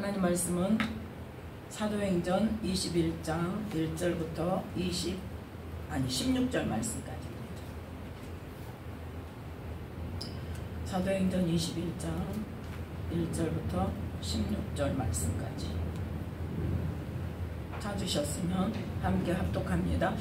하나님 말씀은 사도행전 21장 1절부터 16절 말씀까지입니다. 사도행전 21장 1절부터 16절 말씀까지 찾으셨으면 함께 합독합니다.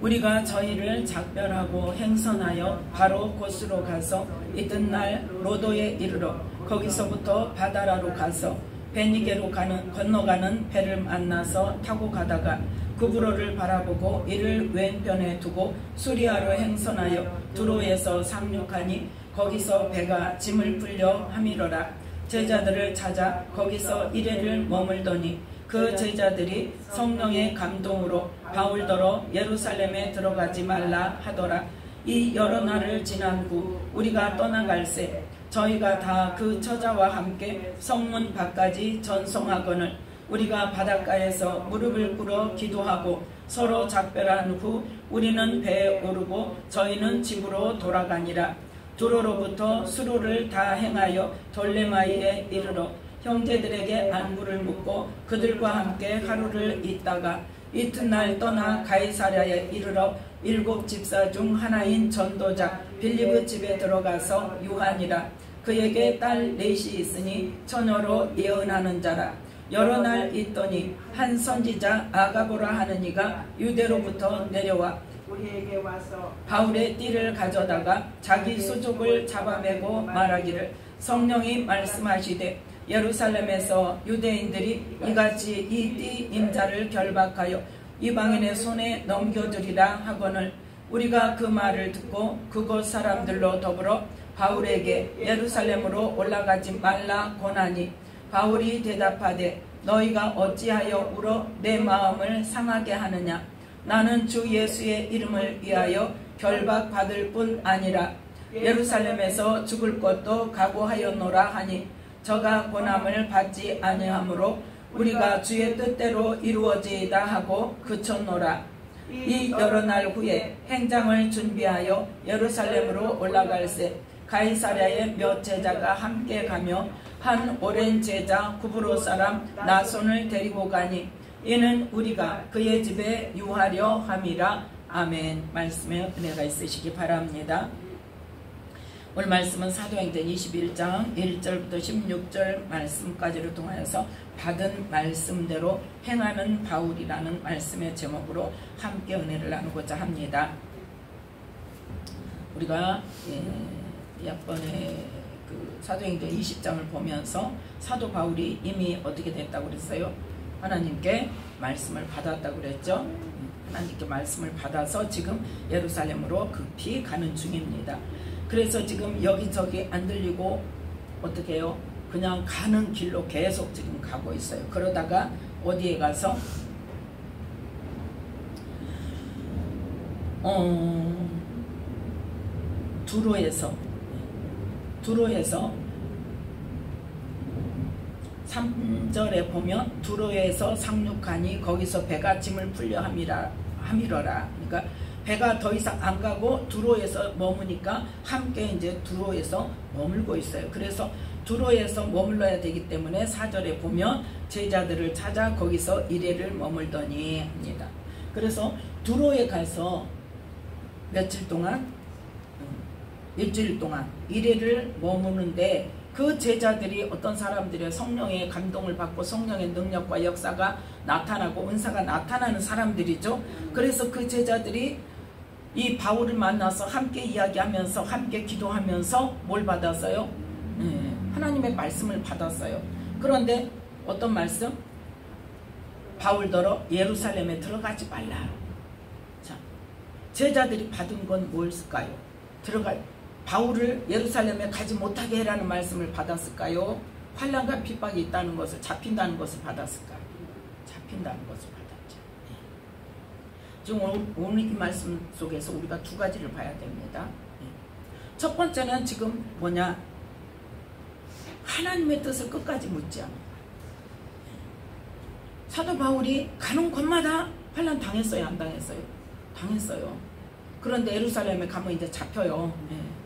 우리가 저희를 작별하고 행선하여 바로 곳으로 가서 이튿날 로도에 이르러 거기서부터 바다라로 가서 베니게로 건너가는 배를 만나서 타고 가다가 구브로를 바라보고 이를 왼편에 두고 수리아로 행선하여 두로에서 상륙하니 거기서 배가 짐을 풀려 함이러라. 제자들을 찾아 거기서 이래를 머물더니 그 제자들이 성령의 감동으로 바울더러 예루살렘에 들어가지 말라 하더라. 이 여러 날을 지난 후 우리가 떠나갈새 저희가 다 그 처자와 함께 성문 밖까지 전송하거늘 우리가 바닷가에서 무릎을 꿇어 기도하고 서로 작별한 후 우리는 배에 오르고 저희는 집으로 돌아가니라. 두로로부터 수로를 다 행하여 돌레마이에 이르러 형제들에게 안부를 묻고 그들과 함께 하루를 있다가 이튿날 떠나 가이사랴에 이르러 7 집사 중 하나인 전도자 빌립의 집에 들어가서 유하니라. 그에게 딸 넷이 있으니 처녀로 예언하는 자라. 여러 날 있더니 한 선지자 아가보라 하는 이가 유대로부터 내려와 우리에게 와서 바울의 띠를 가져다가 자기 수족을 잡아매고 말하기를 성령이 말씀하시되 예루살렘에서 유대인들이 이같이 이 띠 인자를 결박하여 이방인의 손에 넘겨주리라 하거늘 우리가 그 말을 듣고 그곳 사람들로 더불어 바울에게 예루살렘으로 올라가지 말라 권하니 바울이 대답하되 너희가 어찌하여 울어 내 마음을 상하게 하느냐. 나는 주 예수의 이름을 위하여 결박받을 뿐 아니라 예루살렘에서 죽을 것도 각오하였노라 하니 저가 고난을 받지 아니하므로 우리가 주의 뜻대로 이루어지이다 하고 그쳤노라. 이 여러 날 후에 행장을 준비하여 예루살렘으로 올라갈새 가이사랴에 몇 제자가 함께 가며 한 오랜 제자 구브로 사람 나손을 데리고 가니 이는 우리가 그의 집에 유하려 함이라. 아멘. 말씀에 은혜가 있으시기 바랍니다. 오늘 말씀은 사도행전 21장 1절부터 16절 말씀까지를 통하여서 받은 말씀대로 행하는 바울이라는 말씀의 제목으로 함께 은혜를 나누고자 합니다. 우리가 약번에 그 사도행전 20장을 보면서 사도 바울이 이미 어떻게 됐다고 그랬어요? 하나님께 말씀을 받았다고 그랬죠. 하나님께 말씀을 받아서 지금 예루살렘으로 급히 가는 중입니다. 그래서 지금 여기저기 안 들리고 어떻게 해요? 그냥 가는 길로 계속 지금 가고 있어요. 그러다가 어디에 가서 두로에서 3절에 보면 두로에서 상륙하니 거기서 배가 짐을 풀려 함이러라. 그러니까 배가 더 이상 안 가고 두로에서 머무니까 함께 이제 두로에서 머물고 있어요. 그래서 두로에서 머물러야 되기 때문에 4절에 보면 제자들을 찾아 거기서 이래를 머물더니 합니다. 그래서 두로에 가서 며칠 동안 일주일 동안 이래를 머무는데 그 제자들이 어떤 사람들의 성령의 감동을 받고 성령의 능력과 역사가 나타나고 은사가 나타나는 사람들이죠. 그래서 그 제자들이 이 바울을 만나서 함께 이야기하면서 함께 기도하면서 뭘 받았어요? 하나님의 말씀을 받았어요. 그런데 어떤 말씀? 바울더러 예루살렘에 들어가지 말라. 자, 제자들이 받은 건 뭘까요? 바울을 예루살렘에 가지 못하게 해라는 말씀을 받았을까요? 환난과 핍박이 있다는 것을, 잡힌다는 것을 받았을까요? 잡힌다는 것을 받았죠. 지금 오늘 이 말씀 속에서 우리가 두 가지를 봐야 됩니다. 첫 번째는 지금 뭐냐? 하나님의 뜻을 끝까지 묻지 않는 거예요. 사도 바울이 가는 곳마다 환난 당했어요? 안 당했어요? 당했어요. 그런데 예루살렘에 가면 이제 잡혀요.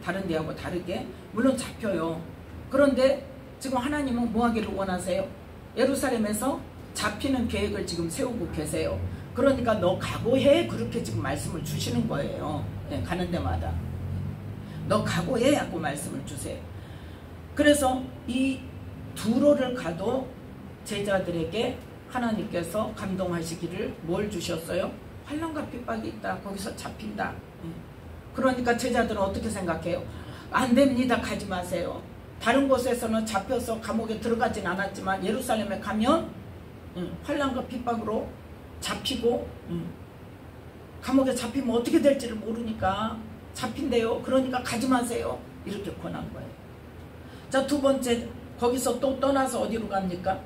다른 데하고 다르게 물론 잡혀요. 그런데 지금 하나님은 뭐 하기를 원하세요? 예루살렘에서 잡히는 계획을 지금 세우고 계세요. 그러니까 너 각오해, 그렇게 지금 말씀을 주시는 거예요. 예, 가는 데마다 너 각오해 하고 말씀을 주세요. 그래서 이 두로를 가도 제자들에게 하나님께서 감동하시기를 뭘 주셨어요? 환난과 핍박이 있다. 거기서 잡힌다. 그러니까 제자들은 어떻게 생각해요? 안 됩니다. 가지 마세요. 다른 곳에서는 잡혀서 감옥에 들어가진 않았지만 예루살렘에 가면 환난과 핍박으로 잡히고 감옥에 잡히면 어떻게 될지를 모르니까 잡힌대요. 그러니까 가지 마세요. 이렇게 권한 거예요. 자, 두 번째, 거기서 또 떠나서 어디로 갑니까?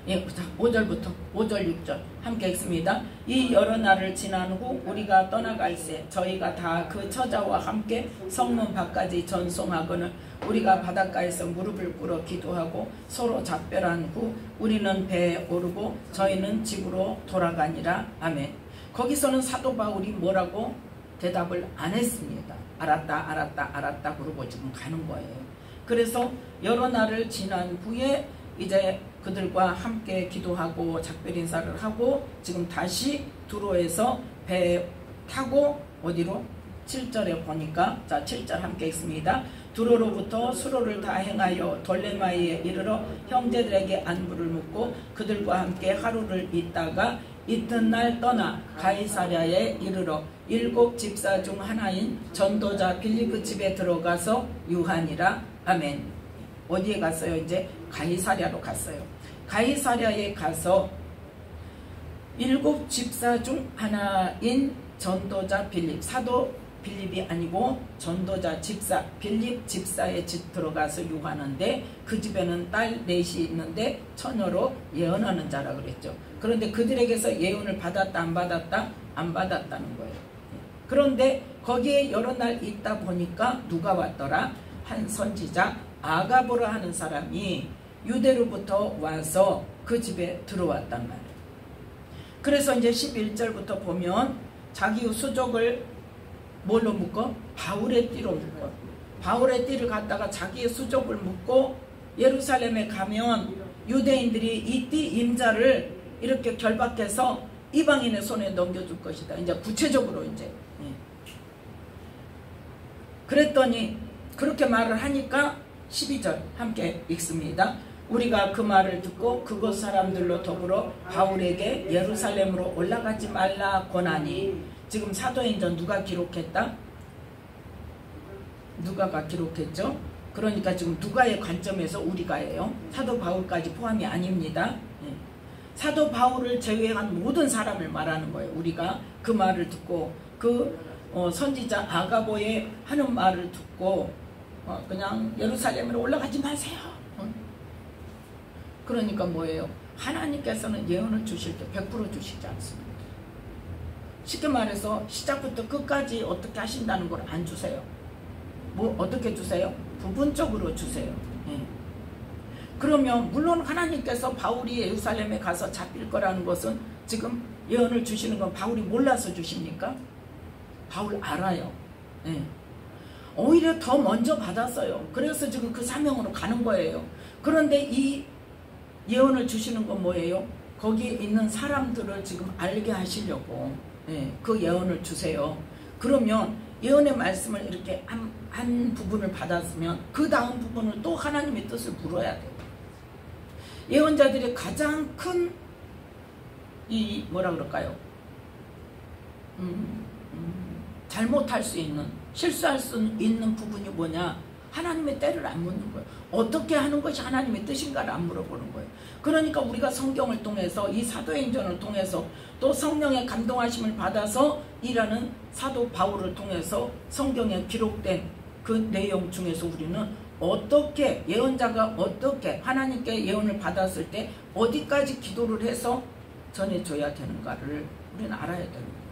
예, 5절부터 5절 6절 함께 읽습니다. 이 여러 날을 지난 후 우리가 떠나갈새 저희가 다 그 처자와 함께 성문 밖까지 전송하거늘 우리가 바닷가에서 무릎을 꿇어 기도하고 서로 작별한 후 우리는 배에 오르고 저희는 집으로 돌아가니라. 아멘. 거기서는 사도 바울이 뭐라고 대답을 안 했습니다. 알았다 알았다 알았다 그러고 지금 가는 거예요. 그래서 여러 날을 지난 후에 이제 그들과 함께 기도하고 작별 인사를 하고 지금 다시 두로에서 배 타고 어디로? 7절에 보니까, 자 7절 함께 읽습니다. 두로로부터 수로를 다 행하여 돌레마이에 이르러 형제들에게 안부를 묻고 그들과 함께 하루를 있다가 이튿날 떠나 가이사랴에 이르러 7 집사 중 하나인 전도자 빌립의 집에 들어가서 유하니라. 아멘. 어디에 갔어요? 이제 가이사랴로 갔어요. 가이사랴에 가서 7 집사 중 하나인 전도자 빌립, 사도 빌립이 아니고 전도자 집사, 빌립 집사의 집 들어가서 유하는데 그 집에는 딸 넷이 있는데 처녀로 예언하는 자라 그랬죠. 그런데 그들에게서 예언을 받았다 안 받았다? 안 받았다는 거예요. 그런데 거기에 여러 날 있다 보니까 누가 왔더라? 한 선지자 아가보라 하는 사람이 유대로부터 와서 그 집에 들어왔단 말이에요. 그래서 이제 11절부터 보면 자기 수족을 뭘로 묶어? 바울의 띠로 묶어. 바울의 띠를 갖다가 자기의 수족을 묶고 예루살렘에 가면 유대인들이 이 띠 임자를 이렇게 결박해서 이방인의 손에 넘겨줄 것이다. 이제 구체적으로 이제. 그랬더니 그렇게 말을 하니까 12절 함께 읽습니다. 우리가 그 말을 듣고 그곳 사람들로 더불어 바울에게 예루살렘으로 올라가지 말라 권하니. 지금 사도행전 누가 기록했다? 누가가 기록했죠? 그러니까 지금 누가의 관점에서 우리가예요. 사도 바울까지 포함이 아닙니다. 사도 바울을 제외한 모든 사람을 말하는 거예요. 우리가 그 말을 듣고 그 선지자 아가보의 하는 말을 듣고 그냥 예루살렘으로 올라가지 마세요. 그러니까 뭐예요? 하나님께서는 예언을 주실 때 100% 주시지 않습니다. 쉽게 말해서 시작부터 끝까지 어떻게 하신다는 걸 안 주세요. 뭐 어떻게 주세요? 부분적으로 주세요. 그러면 물론 하나님께서 바울이 예루살렘에 가서 잡힐 거라는 것은 지금 예언을 주시는 건 바울이 몰라서 주십니까? 바울 알아요. 오히려 더 먼저 받았어요. 그래서 지금 그 사명으로 가는 거예요. 그런데 이 예언을 주시는 건 뭐예요? 거기에 있는 사람들을 지금 알게 하시려고 그 예언을 주세요. 그러면 예언의 말씀을 이렇게 한 부분을 받았으면 그 다음 부분을 또 하나님의 뜻을 물어야 돼요. 예언자들이 가장 큰 이 뭐라 그럴까요? 잘못할 수 있는, 실수할 수 있는 부분이 뭐냐? 하나님의 때를 안 묻는 거예요. 어떻게 하는 것이 하나님의 뜻인가를 안 물어보는 거예요. 그러니까 우리가 성경을 통해서 이 사도행전을 통해서 또 성령의 감동하심을 받아서 일하는 사도 바울을 통해서 성경에 기록된 그 내용 중에서 우리는 어떻게 예언자가 어떻게 하나님께 예언을 받았을 때 어디까지 기도를 해서 전해줘야 되는가를 우리는 알아야 되는 거예요.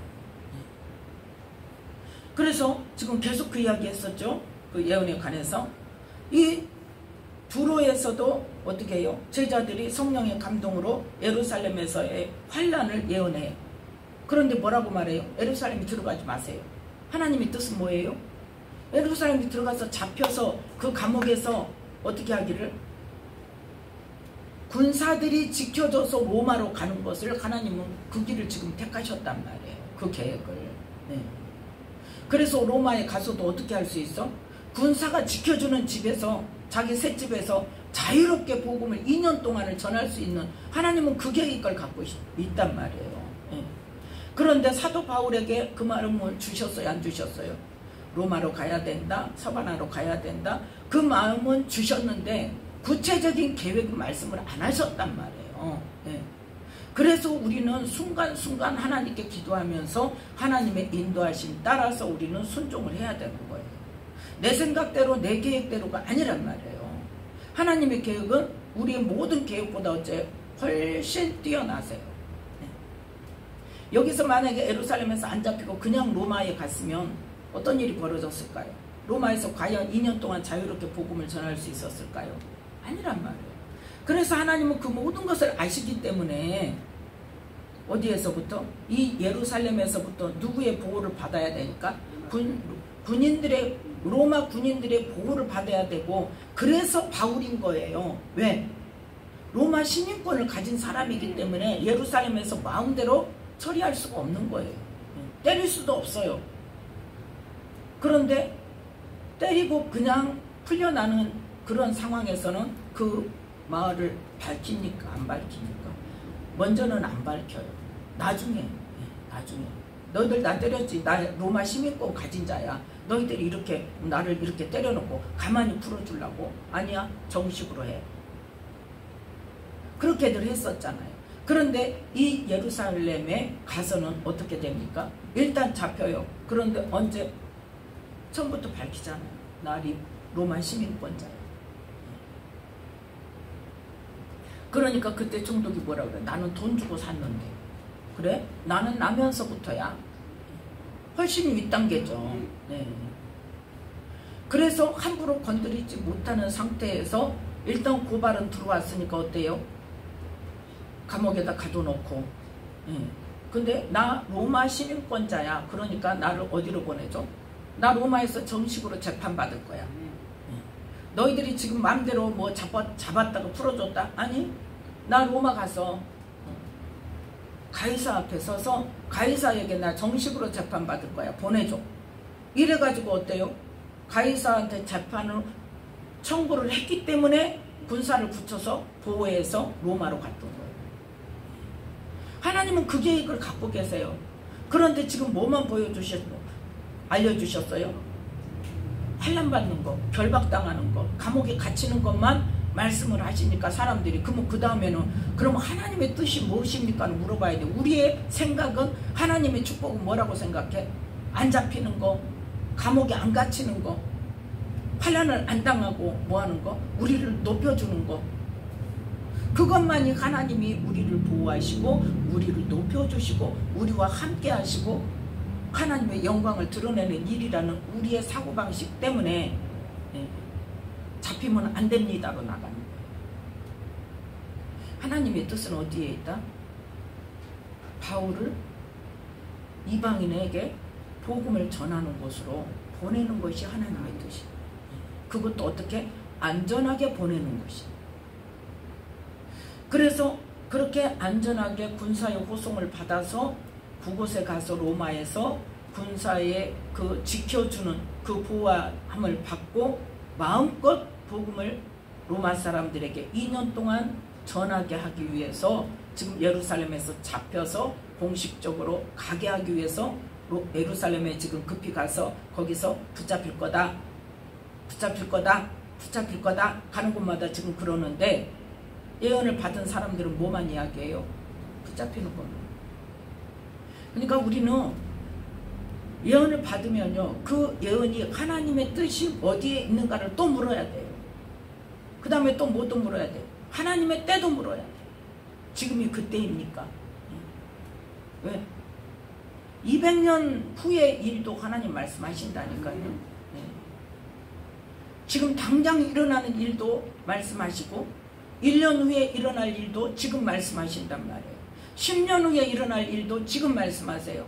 그래서 지금 계속 그 이야기 했었죠. 그 예언에 관해서 이 두로에서도 어떻게 해요? 제자들이 성령의 감동으로 예루살렘에서의 환란을 예언해요. 그런데 뭐라고 말해요? 예루살렘에 들어가지 마세요. 하나님의 뜻은 뭐예요? 예루살렘에 들어가서 잡혀서 그 감옥에서 어떻게 하기를? 군사들이 지켜줘서 로마로 가는 것을 하나님은 그 길을 지금 택하셨단 말이에요. 그 계획을. 네. 그래서 로마에 가서도 어떻게 할 수 있어? 군사가 지켜주는 집에서, 자기 셋집에서 자유롭게 복음을 2년 동안을 전할 수 있는, 하나님은 그 계획을 갖고 있단 말이에요. 네. 그런데 사도 바울에게 그 마음을 주셨어요? 안 주셨어요? 로마로 가야 된다, 서바나로 가야 된다, 그 마음은 주셨는데 구체적인 계획 말씀을 안 하셨단 말이에요. 네. 그래서 우리는 순간순간 하나님께 기도하면서 하나님의 인도하심 따라서 우리는 순종을 해야 되는 거예요. 내 생각대로 내 계획대로가 아니란 말이에요. 하나님의 계획은 우리의 모든 계획보다 어째 훨씬 뛰어나세요. 네. 여기서 만약에 예루살렘에서 안 잡히고 그냥 로마에 갔으면 어떤 일이 벌어졌을까요? 로마에서 과연 2년 동안 자유롭게 복음을 전할 수 있었을까요? 아니란 말이에요. 그래서 하나님은 그 모든 것을 아시기 때문에 어디에서부터? 이 예루살렘에서부터 누구의 보호를 받아야 되니까? 군인들의, 로마 군인들의 보호를 받아야 되고, 그래서 바울인 거예요. 왜? 로마 시민권을 가진 사람이기 때문에 예루살렘에서 마음대로 처리할 수가 없는 거예요. 때릴 수도 없어요. 그런데 때리고 그냥 풀려나는 그런 상황에서는 그 마을을 밝힙니까? 안 밝힙니까? 먼저는 안 밝혀요. 나중에 너희들 나 때렸지, 나 로마 시민권 가진 자야, 너희들이 이렇게 나를 이렇게 때려놓고 가만히 풀어주려고? 아니야, 정식으로 해. 그렇게들 했었잖아요. 그런데 이 예루살렘에 가서는 어떻게 됩니까? 일단 잡혀요. 그런데 언제? 처음부터 밝히잖아요. 나리 로마 시민권자예요. 그러니까 그때 총독이 뭐라 그래? 나는 돈 주고 샀는데. 그래? 나는 나면서부터야. 훨씬 윗단계죠. 네. 그래서 함부로 건드리지 못하는 상태에서 일단 고발은 들어왔으니까 어때요? 감옥에다 가둬놓고. 네. 근데 나 로마 시민권자야. 그러니까 나를 어디로 보내죠? 나 로마에서 정식으로 재판받을 거야. 너희들이 지금 마음대로 뭐 잡았다가 풀어줬다? 아니, 나 로마 가서 가이사 앞에 서서 가이사에게 나 정식으로 재판받을 거야. 보내줘. 이래가지고 어때요? 가이사한테 재판을 청구를 했기 때문에 군사를 붙여서 보호해서 로마로 갔던 거예요. 하나님은 그 계획을 갖고 계세요. 그런데 지금 뭐만 알려주셨어요? 환난받는 거, 결박당하는 거, 감옥에 갇히는 것만 말씀을 하시니까 사람들이 그러면 그 다음에는 그럼 하나님의 뜻이 무엇입니까? 물어봐야 돼. 우리의 생각은 하나님의 축복은 뭐라고 생각해? 안 잡히는 거, 감옥에 안 갇히는 거, 환난을 안 당하고 뭐하는 거? 우리를 높여주는 거. 그것만이 하나님이 우리를 보호하시고 우리를 높여주시고 우리와 함께 하시고 하나님의 영광을 드러내는 일이라는 우리의 사고방식 때문에 잡히면 안 됩니다로 나가는 거예요. 하나님의 뜻은 어디에 있다? 바울을 이방인에게 복음을 전하는 곳으로 보내는 것이 하나님의 뜻이에요. 그것도 어떻게? 안전하게 보내는 것이. 그래서 그렇게 안전하게 군사의 호송을 받아서 그곳에 가서 로마에서 군사의 그 지켜주는 그 보호함을 받고 마음껏 복음을 로마 사람들에게 2년 동안 전하게 하기 위해서 지금 예루살렘에서 잡혀서 공식적으로 가게 하기 위해서 예루살렘에 지금 급히 가서 거기서 붙잡힐 거다 가는 곳마다 지금 그러는데 예언을 받은 사람들은 뭐만 이야기해요? 붙잡히는 겁니다. 그러니까 우리는 예언을 받으면요, 그 예언이 하나님의 뜻이 어디에 있는가를 또 물어야 돼요. 그 다음에 또 뭐도 물어야 돼요? 하나님의 때도 물어야 돼요. 지금이 그때입니까? 왜? 200년 후의 일도 하나님 말씀하신다니까요. 지금 당장 일어나는 일도 말씀하시고 1년 후에 일어날 일도 지금 말씀하신단 말이에요. 10년 후에 일어날 일도 지금 말씀하세요.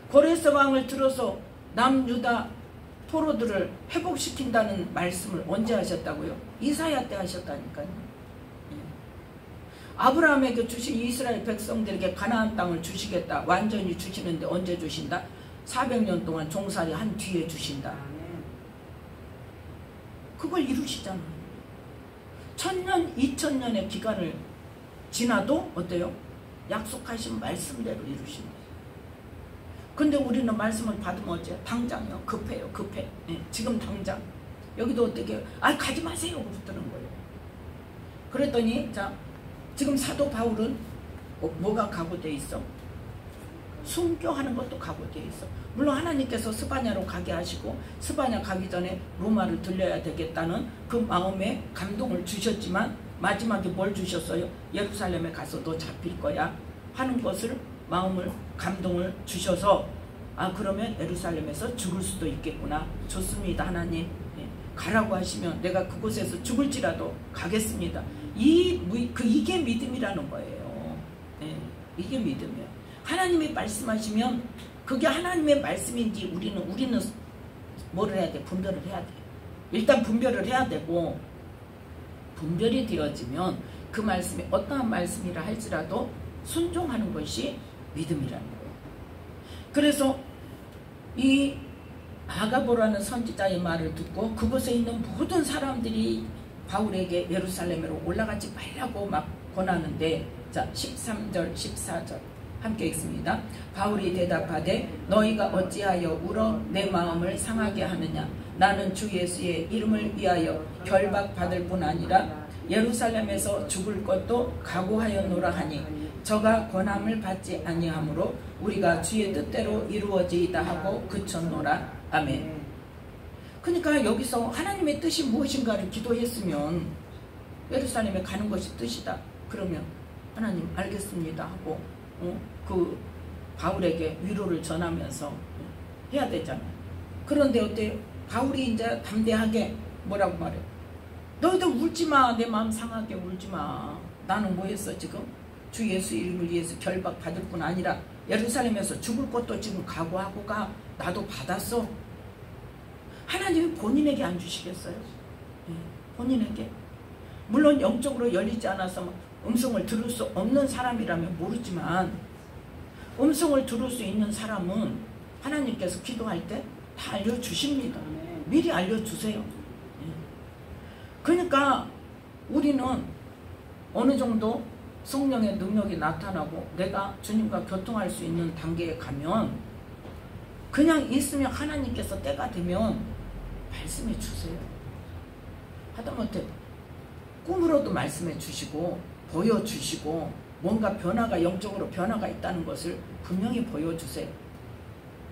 고레스 왕을 들어서 남유다 포로들을 회복시킨다는 말씀을 언제 하셨다고요? 이사야 때 하셨다니까요. 아브라함에게 주신 이스라엘 백성들에게 가나안 땅을 주시겠다. 완전히 주시는데 언제 주신다? 400년 동안 종살이 한 뒤에 주신다. 그걸 이루시잖아. 1000년, 2000년의 기간을 지나도 어때요? 약속하신 말씀대로 이루십니다. 근데 우리는 말씀을 받으면 어째? 당장요. 급해요. 급해. 네, 지금 당장. 여기도 어떻게 가지 마세요. 그러는 거예요. 그랬더니 자 지금 사도 바울은 뭐가 각오되어 있어? 순교하는 것도 각오되어 있어. 물론 하나님께서 스바냐로 가게 하시고 스바냐 가기 전에 로마를 들려야 되겠다는 그 마음에 감동을 주셨지만 마지막에 뭘 주셨어요? 예루살렘에 가서 너 잡힐 거야 하는 것을 마음을 감동을 주셔서 그러면 예루살렘에서 죽을 수도 있겠구나. 좋습니다. 하나님 가라고 하시면 내가 그곳에서 죽을지라도 가겠습니다. 이게 믿음이라는 거예요. 이게 믿음이에요. 하나님이 말씀하시면 그게 하나님의 말씀인지 우리는 뭐를 해야 돼? 분별을 해야 돼. 일단 분별을 해야 되고 분별이 되어지면 그 말씀이 어떠한 말씀이라 할지라도 순종하는 것이 믿음이라는 거예요. 그래서 이 아가보라는 선지자의 말을 듣고 그곳에 있는 모든 사람들이 바울에게 예루살렘으로 올라가지 말라고 막 권하는데 자 13절 14절 함께 읽습니다. 바울이 대답하되 너희가 어찌하여 울어 내 마음을 상하게 하느냐. 나는 주 예수의 이름을 위하여 결박받을 뿐 아니라 예루살렘에서 죽을 것도 각오하였노라 하니 저가 권함을 받지 아니하므로 우리가 주의 뜻대로 이루어지이다 하고 그쳤노라. 아멘. 그러니까 여기서 하나님의 뜻이 무엇인가를 기도했으면 예루살렘에 가는 것이 뜻이다. 그러면 하나님 알겠습니다 하고 그 바울에게 위로를 전하면서 해야 되잖아요. 그런데 어때요? 바울이 이제 담대하게 뭐라고 말해? 너희들 울지마. 내 마음 상하게 울지마. 나는 뭐 했어 지금? 주 예수 이름을 위해서 결박받을 뿐 아니라 예루살렘에서 죽을 것도 지금 각오하고 가. 나도 받았어. 하나님이 본인에게 안 주시겠어요? 본인에게. 물론 영적으로 열리지 않아서 음성을 들을 수 없는 사람이라면 모르지만 음성을 들을 수 있는 사람은 하나님께서 기도할 때 다 알려주십니다. 미리 알려주세요. 그러니까 우리는 어느 정도 성령의 능력이 나타나고 내가 주님과 교통할 수 있는 단계에 가면 그냥 있으면 하나님께서 때가 되면 말씀해 주세요. 하다못해 꿈으로도 말씀해 주시고 보여주시고 뭔가 변화가 영적으로 변화가 있다는 것을 분명히 보여주세요.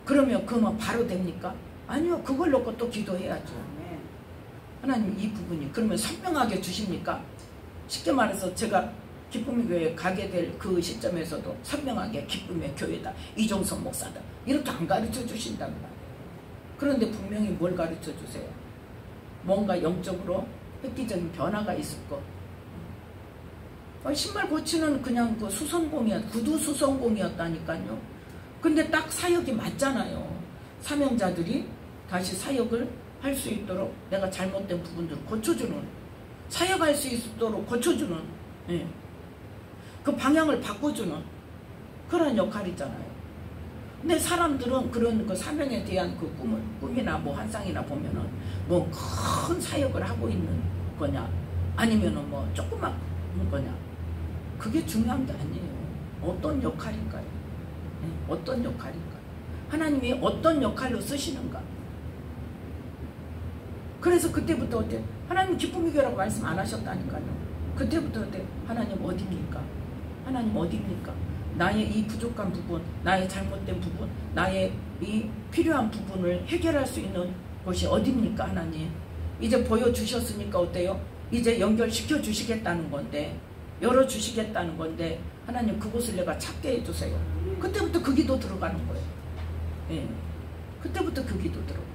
그러면 그만 바로 됩니까? 아니요. 그걸 놓고 또 기도해야죠. 하나님 이 부분이 그러면 선명하게 주십니까? 쉽게 말해서 제가 기쁨의 교회에 가게 될 그 시점에서도 선명하게 기쁨의 교회다. 이종석 목사다. 이렇게 안 가르쳐 주신단 말이에요. 그런데 분명히 뭘 가르쳐 주세요? 뭔가 영적으로 획기적인 변화가 있을 것. 신발 고치는 그냥 그 구두 수선공이었다니까요. 근데 딱 사역이 맞잖아요. 사명자들이 다시 사역을 할 수 있도록 내가 잘못된 부분들을 고쳐주는, 사역할 수 있도록 고쳐주는, 그 방향을 바꿔주는 그런 역할이잖아요. 근데 사람들은 그런 그 사명에 대한 그 꿈이나 뭐 환상이나 보면은 뭐 큰 사역을 하고 있는 거냐, 아니면은 뭐 조그만 거냐, 그게 중요한 게 아니에요. 어떤 역할인가요? 어떤 역할인가? 하나님이 어떤 역할로 쓰시는가? 그래서 그때부터 어때? 하나님 기쁨의 교회라고 말씀 안 하셨다니까요. 그때부터 어때? 하나님 어디입니까? 하나님 어디입니까? 나의 이 부족한 부분, 나의 잘못된 부분, 나의 이 필요한 부분을 해결할 수 있는 곳이 어디입니까? 하나님 이제 보여주셨으니까 어때요? 이제 연결시켜 주시겠다는 건데, 열어주시겠다는 건데 하나님 그곳을 내가 찾게 해주세요. 그때부터 그 기도 들어가는 거예요. 그때부터 그 기도 들어가요.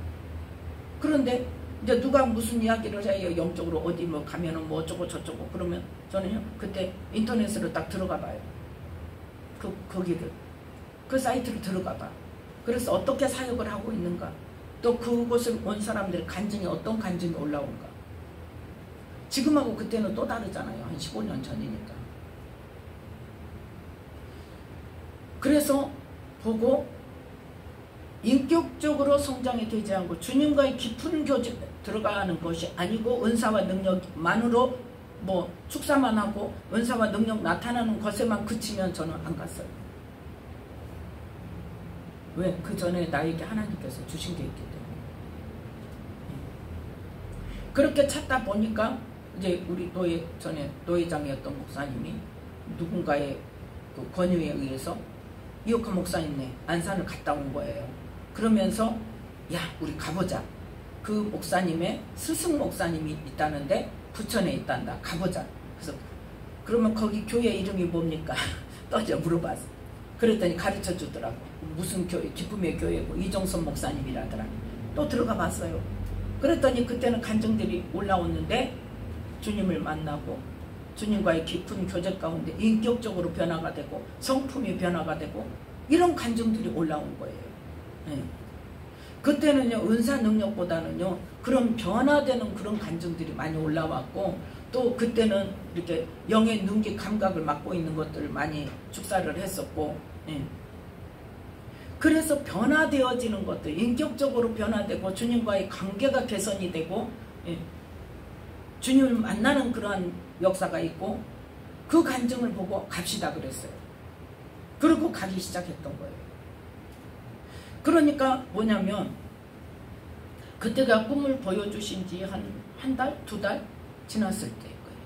그런데 이제 누가 무슨 이야기를 해요? 영적으로 어디 뭐 가면은 뭐 어쩌고 저쩌고 그러면 저는요 그때 인터넷으로 딱 들어가 봐요. 거기를 그 사이트로 들어가 봐. 그래서 어떻게 사역을 하고 있는가, 또 그곳을 온 사람들의 간증이 어떤 간증이 올라온가. 지금하고 그때는 또 다르잖아요. 한 15년 전이니까. 그래서 보고 인격적으로 성장이 되지 않고 주님과의 깊은 교제 들어가는 것이 아니고 은사와 능력만으로 뭐 축사만 하고 은사와 능력 나타나는 것에만 그치면 저는 안 갔어요. 왜? 그 전에 나에게 하나님께서 주신 게 있기 때문에. 그렇게 찾다 보니까 이제 우리 전에 노회장이었던 목사님이 누군가의 그 권유에 의해서 이옥한 목사님네 안산을 갔다 온 거예요. 그러면서 야 우리 가보자. 그 목사님의 스승 목사님이 있다는데 부천에 있단다. 가보자. 그래서 그러면 거기 교회 이름이 뭡니까? 떠져 물어봤어. 그랬더니 가르쳐 주더라고. 무슨 교회? 기쁨의 교회고 이종선 목사님이라더라. 또 들어가 봤어요. 그랬더니 그때는 간증들이 올라오는데 주님을 만나고 주님과의 깊은 교제 가운데 인격적으로 변화가 되고 성품이 변화가 되고 이런 간증들이 올라온 거예요. 네. 그때는요 은사 능력보다는요 그런 변화되는 그런 간증들이 많이 올라왔고 또 그때는 이렇게 영의 눈기 감각을 맡고 있는 것들을 많이 축사를 했었고 예. 그래서 변화되어지는 것들 인격적으로 변화되고 주님과의 관계가 개선이 되고 예. 주님을 만나는 그러한 역사가 있고 그 간증을 보고 갑시다 그랬어요. 그리고 가기 시작했던 거예요. 그러니까 뭐냐면 그때가 꿈을 보여주신 지 한 달, 두 달 지났을 때일 거예요.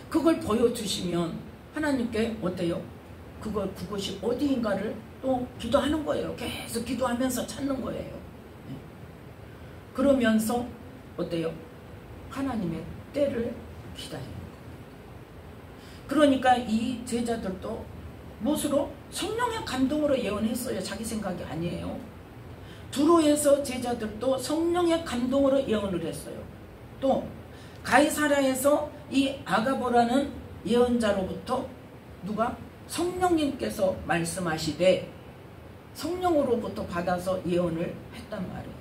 그걸 보여주시면 하나님께 어때요? 그것이 어디인가를 또 기도하는 거예요. 계속 기도하면서 찾는 거예요. 그러면서 어때요? 하나님의 때를 기다리는 거예요. 그러니까 이 제자들도 무엇으로? 성령의 감동으로 예언했어요. 자기 생각이 아니에요. 두로에서 제자들도 성령의 감동으로 예언을 했어요. 또 가이사랴에서 이 아가보라는 예언자로부터 누가? 성령님께서 말씀하시되 성령으로부터 받아서 예언을 했단 말이에요.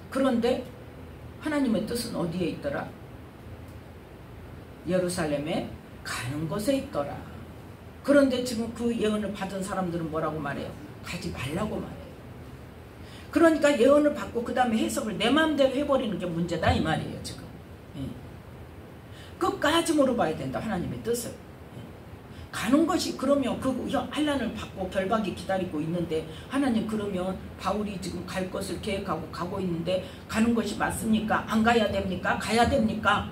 그런데 하나님의 뜻은 어디에 있더라? 예루살렘에 가는 곳에 있더라. 그런데 지금 그 예언을 받은 사람들은 뭐라고 말해요? 가지 말라고 말해요. 그러니까 예언을 받고 그 다음에 해석을 내 마음대로 해버리는 게 문제다 이 말이에요 지금. 예. 끝까지 물어봐야 된다 하나님의 뜻을. 예. 가는 것이 그러면 그 환난을 받고 결박이 기다리고 있는데 하나님 그러면 바울이 지금 갈 것을 계획하고 가고 있는데 가는 것이 맞습니까? 안 가야 됩니까? 가야 됩니까?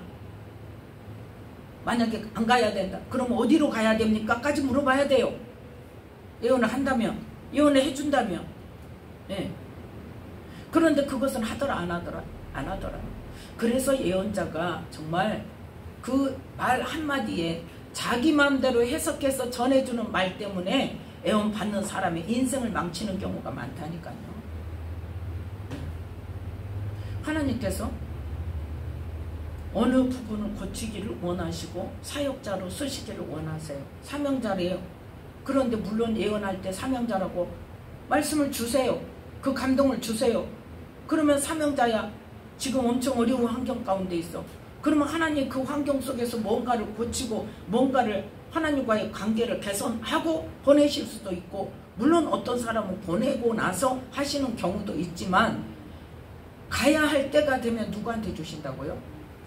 만약에 안 가야 된다. 그럼 어디로 가야 됩니까? 까지 물어봐야 돼요. 예언을 한다면, 예언을 해준다면. 예. 그런데 그것은 하더라 안 하더라? 안 하더라. 그래서 예언자가 정말 그 말 한마디에 자기 마음대로 해석해서 전해주는 말 때문에 애원 받는 사람의 인생을 망치는 경우가 많다니까요. 하나님께서 어느 부분을 고치기를 원하시고 사역자로 쓰시기를 원하세요. 사명자래요. 그런데 물론 예언할 때 사명자라고 말씀을 주세요. 그 감동을 주세요. 그러면 사명자야. 지금 엄청 어려운 환경 가운데 있어. 그러면 하나님 그 환경 속에서 뭔가를 고치고 뭔가를 하나님과의 관계를 개선하고 보내실 수도 있고 물론 어떤 사람은 보내고 나서 하시는 경우도 있지만 가야 할 때가 되면 누구한테 주신다고요?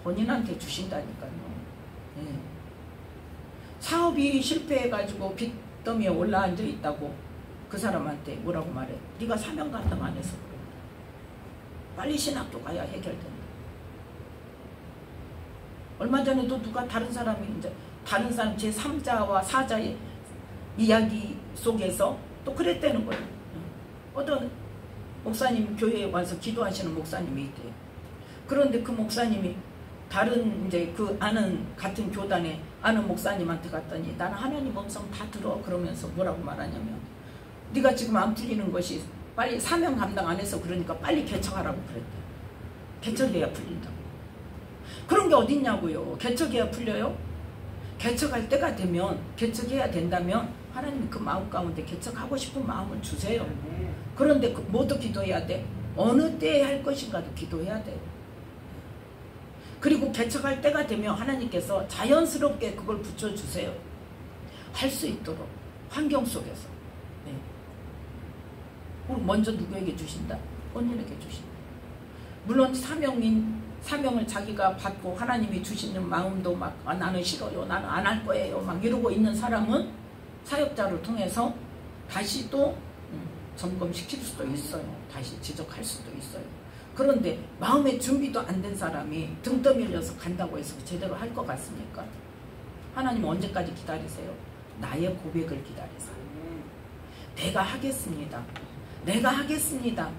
본인한테 주신다니까요. 네. 사업이 실패해가지고 빚더미에 올라앉아 있다고 그 사람한테 뭐라고 말해? 네가 사명 감당 안 해서 그래. 빨리 신학교 가야 해결된다. 얼마 전에도 누가 다른 사람이 이제 다른 사람 제3자와 4자의 이야기 속에서 또 그랬다는 거예요. 어떤 목사님 교회에 와서 기도하시는 목사님이 있대요. 그런데 그 목사님이 다른 이제 그 아는 같은 교단에 아는 목사님한테 갔더니 나는 하나님 음성 다 들어 그러면서 뭐라고 말하냐면 네가 지금 안 풀리는 것이 빨리 사명 감당 안 해서 그러니까 빨리 개척하라고 그랬대. 개척해야 풀린다고. 그런 게 어딨냐고요. 개척해야 풀려요? 개척할 때가 되면 개척해야 된다면 하나님 그 마음 가운데 개척하고 싶은 마음을 주세요. 그런데 뭐도 기도해야 돼? 어느 때에 할 것인가도 기도해야 돼. 그리고 개척할 때가 되면 하나님께서 자연스럽게 그걸 붙여주세요. 할 수 있도록 환경 속에서. 네. 먼저 누구에게 주신다? 본인에게 주신다. 물론 사명을 자기가 받고 하나님이 주시는 마음도 막 나는 싫어요, 나는 안 할 거예요 막 이러고 있는 사람은 사역자를 통해서 다시 또 점검시킬 수도 있어요. 다시 지적할 수도 있어요. 그런데 마음의 준비도 안 된 사람이 등 떠밀려서 간다고 해서 제대로 할 것 같습니까? 하나님 언제까지 기다리세요? 나의 고백을 기다리세요. 내가 하겠습니다. 내가 하겠습니다.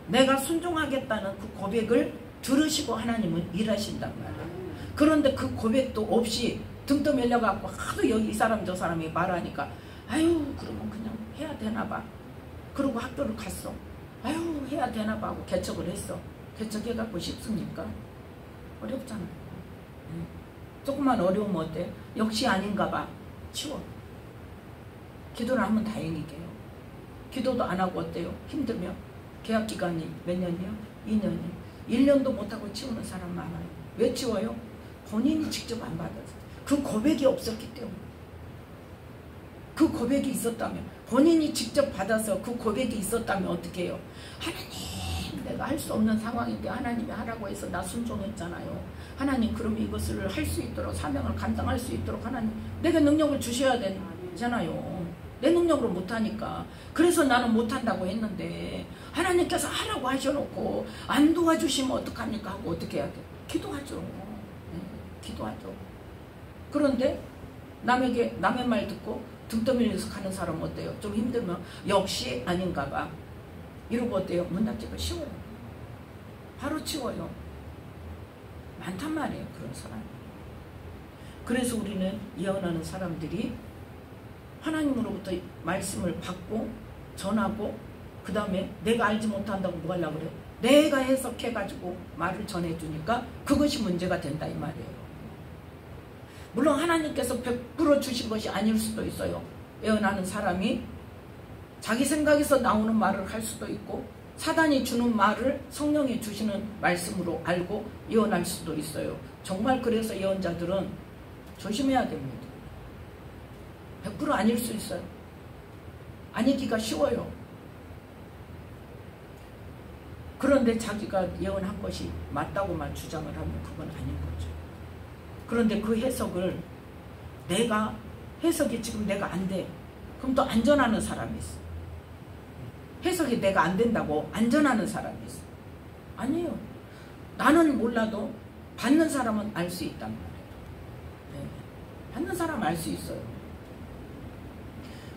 내가 순종하겠다는 그 고백을 들으시고 하나님은 일하신단 말이에요. 그런데 그 고백도 없이 등 떠밀려갖고 하도 여기 이 사람 저 사람이 말하니까 아유 그러면 그냥 해야 되나 봐. 그러고 학교를 갔어. 아유 해야 되나 봐 하고 개척을 했어. 개척해갖고 쉽습니까? 어렵잖아요. 조금만 어려우면 어때? 역시 아닌가 봐. 치워. 기도를 하면 다행이게요. 기도도 안 하고 어때요? 힘들면 계약기간이 몇 년이요? 2년이요. 1년도 못하고 치우는 사람 많아요. 왜 치워요? 본인이 직접 안 받아서. 그 고백이 없었기 때문에. 그 고백이 있었다면, 본인이 직접 받아서 그 고백이 있었다면 어떻게 해요? 하나님, 내가 할 수 없는 상황인데 하나님이 하라고 해서 나 순종했잖아요. 하나님, 그러면 이것을 할 수 있도록, 사명을 감당할 수 있도록 하나님 내게 능력을 주셔야 되잖아요. 내 능력으로 못하니까. 그래서 나는 못한다고 했는데 하나님께서 하라고 하셔놓고 안 도와주시면 어떡합니까 하고 어떻게 해야 돼? 기도하죠. 네, 기도하죠. 그런데 남의 말 듣고 등 떠밀려서 가는 사람 어때요? 좀 힘들면 역시 아닌가 봐. 이러고 어때요? 문 닫기가 쉬워요. 바로 치워요. 많단 말이에요. 그런 사람이. 그래서 우리는 예언하는 사람들이 하나님으로부터 말씀을 받고 전하고 그 다음에 내가 알지 못한다고 뭐 하려고 그래? 내가 해석해가지고 말을 전해주니까 그것이 문제가 된다 이 말이에요. 물론 하나님께서 100% 주신 것이 아닐 수도 있어요. 예언하는 사람이 자기 생각에서 나오는 말을 할 수도 있고 사단이 주는 말을 성령이 주시는 말씀으로 알고 예언할 수도 있어요. 정말 그래서 예언자들은 조심해야 됩니다. 100% 아닐 수 있어요. 아니기가 쉬워요. 그런데 자기가 예언한 것이 맞다고만 주장을 하면 그건 아닌 거죠. 그런데 그 해석을 내가 해석이 지금 내가 안 돼. 그럼 또 안전하는 사람이 있어. 해석이 내가 안 된다고 안전하는 사람이 있어. 아니에요. 나는 몰라도 받는 사람은 알 수 있단 말이에요. 네. 받는 사람 알 수 있어요.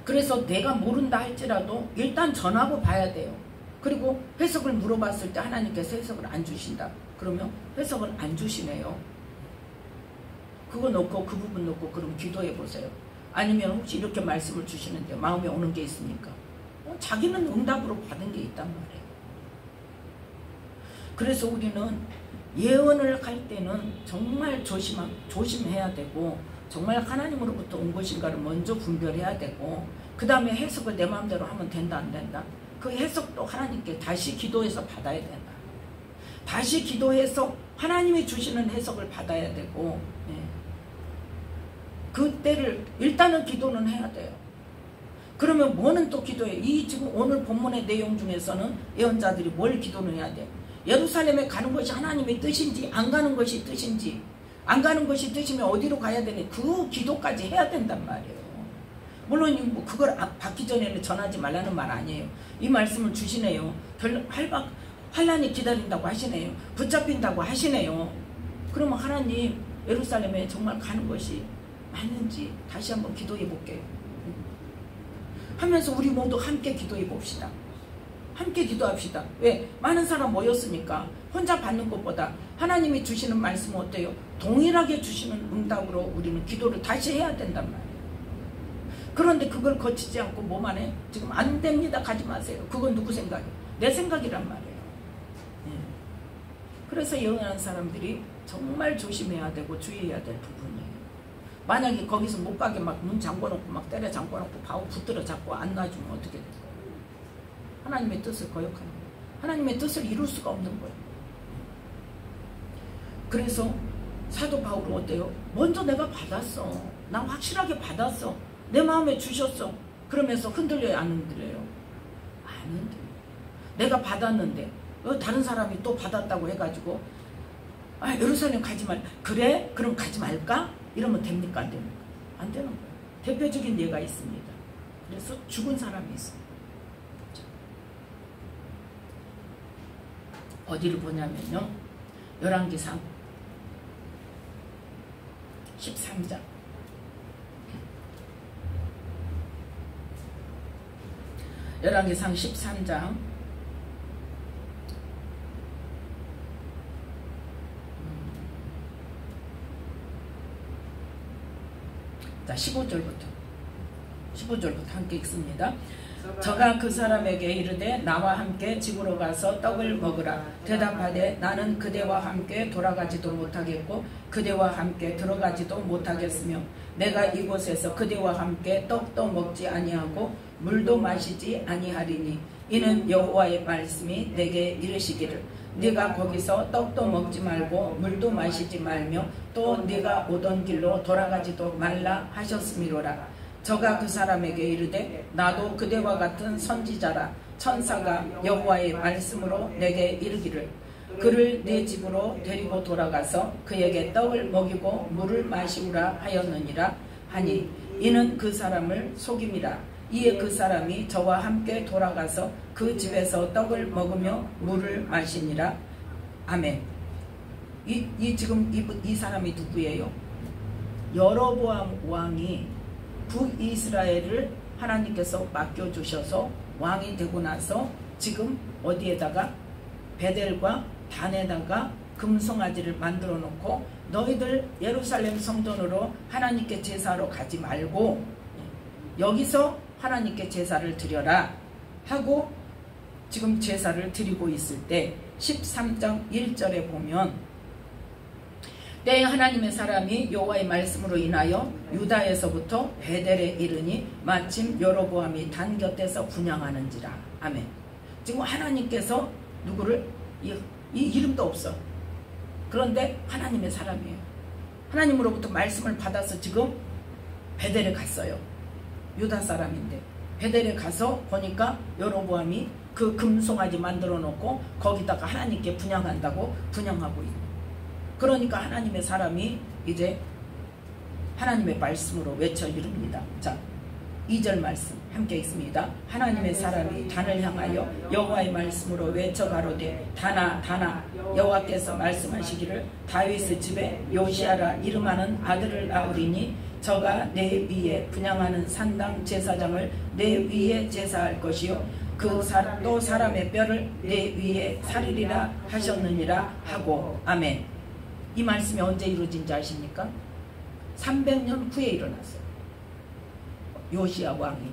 그래서 내가 모른다 할지라도 일단 전하고 봐야 돼요. 그리고 해석을 물어봤을 때 하나님께서 해석을 안 주신다. 그러면 해석을 안 주시네요. 그거 놓고 그 부분 놓고 그럼 기도해 보세요. 아니면 혹시 이렇게 말씀을 주시는데 마음에 오는 게 있습니까? 자기는 응답으로 받은 게 있단 말이에요. 그래서 우리는 예언을 할 때는 정말 조심해야 되고 정말 하나님으로부터 온 것인가를 먼저 분별해야 되고 그 다음에 해석을 내 마음대로 하면 된다 안 된다? 그 해석도 하나님께 다시 기도해서 받아야 된다. 다시 기도해서 하나님이 주시는 해석을 받아야 되고 그때를 일단은 기도는 해야 돼요. 그러면 뭐는 또 기도해? 이 지금 오늘 본문의 내용 중에서는 예언자들이 뭘 기도는 해야 돼? 예루살렘에 가는 것이 하나님의 뜻인지 안 가는 것이 뜻인지 안 가는 것이 뜻이면 어디로 가야 되니 그 기도까지 해야 된단 말이에요. 물론 뭐 그걸 받기 전에는 전하지 말라는 말 아니에요. 이 말씀을 주시네요. 환란이 기다린다고 하시네요. 붙잡힌다고 하시네요. 그러면 하나님 예루살렘에 정말 가는 것이 맞는지 다시 한번 기도해 볼게요. 하면서 우리 모두 함께 기도해 봅시다. 함께 기도합시다. 왜? 많은 사람 모였으니까 혼자 받는 것보다 하나님이 주시는 말씀은 어때요? 동일하게 주시는 응답으로 우리는 기도를 다시 해야 된단 말이에요. 그런데 그걸 거치지 않고 뭐만 해? 지금 안 됩니다. 가지 마세요. 그건 누구 생각이에요? 내 생각이란 말이에요. 그래서 예언하는 사람들이 정말 조심해야 되고 주의해야 될 부분이에요. 만약에 거기서 못 가게 막 문 잠궈놓고 막 때려 잠궈놓고 바로 붙들어 잡고 안 놔주면 어떻게 돼요? 하나님의 뜻을 거역하는 거예요. 하나님의 뜻을 이룰 수가 없는 거예요. 그래서 사도 바울은 어때요? 먼저 내가 받았어. 나 확실하게 받았어. 내 마음에 주셨어. 그러면서 흔들려요, 안 흔들려요? 안 흔들려요. 내가 받았는데 다른 사람이 또 받았다고 해가지고 예루살렘 가지 말. 그래? 그럼 가지 말까? 이러면 됩니까? 안 됩니까? 안 되는 거예요. 대표적인 예가 있습니다. 그래서 죽은 사람이 있어요. 어디를 보냐면요, 열왕기상 13장. 열왕기상 13장 15절부터 함께 읽습니다. 저가 그 사람에게 이르되 나와 함께 집으로 가서 떡을 먹으라. 대답하되 나는 그대와 함께 돌아가지도 못하겠고 그대와 함께 들어가지도 못하겠으며 내가 이곳에서 그대와 함께 떡도 먹지 아니하고 물도 마시지 아니하리니 이는 여호와의 말씀이 내게 이르시기를 네가 거기서 떡도 먹지 말고 물도 마시지 말며 또 네가 오던 길로 돌아가지도 말라 하셨음이로라. 저가 그 사람에게 이르되 나도 그대와 같은 선지자라. 천사가 여호와의 말씀으로 내게 이르기를 그를 네 집으로 데리고 돌아가서 그에게 떡을 먹이고 물을 마시우라 하였느니라 하니 이는 그 사람을 속임이라. 이에 그 사람이 저와 함께 돌아가서 그 집에서 떡을 먹으며 물을 마시니라. 아멘. 지금 이 사람이 누구예요? 여로보암 왕이 북이스라엘을 하나님께서 맡겨주셔서 왕이 되고 나서 지금 어디에다가 베델과 단에다가 금송아지를 만들어 놓고 너희들 예루살렘 성전으로 하나님께 제사로 가지 말고 여기서 하나님께 제사를 드려라 하고 지금 제사를 드리고 있을 때 13장 1절에 보면 때에 하나님의 사람이 여호와의 말씀으로 인하여 유다에서부터 베델에 이르니 마침 여로보암이 단 곁에서 분향하는지라. 아멘. 지금 하나님께서 누구를 이 이름도 없어. 그런데 하나님의 사람이에요. 하나님으로부터 말씀을 받아서 지금 베델에 갔어요. 유다 사람인데 베델에 가서 보니까 여로보암이 그 금송아지 만들어 놓고 거기다가 하나님께 분향한다고 분향하고 있는. 그러니까 하나님의 사람이 이제 하나님의 말씀으로 외쳐 이릅니다. 자, 2절 말씀 함께 읽습니다. 하나님의 사람이 단을 향하여 여호와의 말씀으로 외쳐 가로되 다나 다나 여호와께서 말씀하시기를 다윗의 집에 요시아라 이름하는 아들을 낳으리니 저가 내 위에 분향하는 산당 제사장을 내 위에 제사할 것이요 또 사람의 뼈를 내 위에 살리리라 하셨느니라 하고. 아멘. 이 말씀이 언제 이루어진지 아십니까? 300년 후에 일어났어요. 요시야 왕이.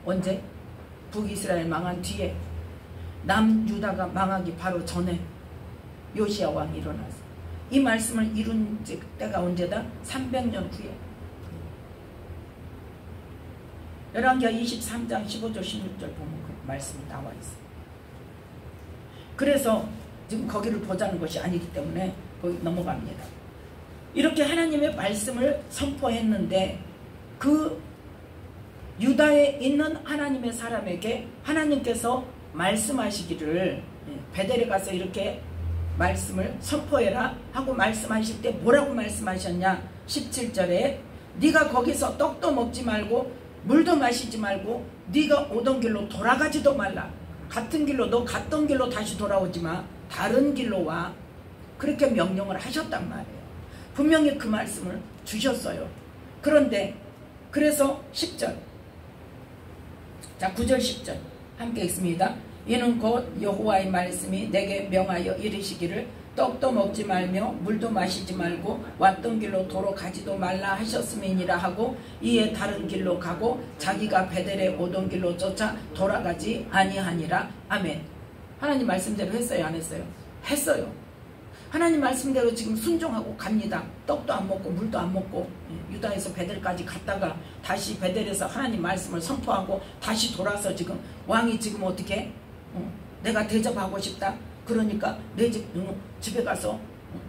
언제? 북이스라엘 망한 뒤에, 남유다가 망하기 바로 전에 요시야 왕이 일어났어요. 이 말씀을 이룬 때가 언제다? 300년 후에. 열왕기하 23장 15절 16절 보면 그 말씀이 나와 있어요. 그래서 지금 거기를 보자는 것이 아니기 때문에 거기 넘어갑니다. 이렇게 하나님의 말씀을 선포했는데 그 유다에 있는 하나님의 사람에게 하나님께서 말씀하시기를 베델에 가서 이렇게 말씀을 선포해라 하고 말씀하실 때 뭐라고 말씀하셨냐? 17절에 네가 거기서 떡도 먹지 말고 물도 마시지 말고 네가 오던 길로 돌아가지도 말라. 같은 길로, 너 갔던 길로 다시 돌아오지 마. 다른 길로 와. 그렇게 명령을 하셨단 말이에요. 분명히 그 말씀을 주셨어요. 그런데 그래서 10절, 자 9절 10절 함께 읽습니다. 이는 곧 여호와의 말씀이 내게 명하여 이르시기를 떡도 먹지 말며 물도 마시지 말고 왔던 길로 도로 가지도 말라 하셨음이니라 하고 이에 다른 길로 가고 자기가 베델에 오던 길로 쫓아 돌아가지 아니하니라. 아멘. 하나님 말씀대로 했어요, 안 했어요? 했어요. 하나님 말씀대로 지금 순종하고 갑니다. 떡도 안 먹고 물도 안 먹고 유다에서 베델까지 갔다가 다시 베델에서 하나님 말씀을 선포하고 다시 돌아서 지금 왕이 지금 어떻게 내가 대접하고 싶다. 그러니까 내 집에 가서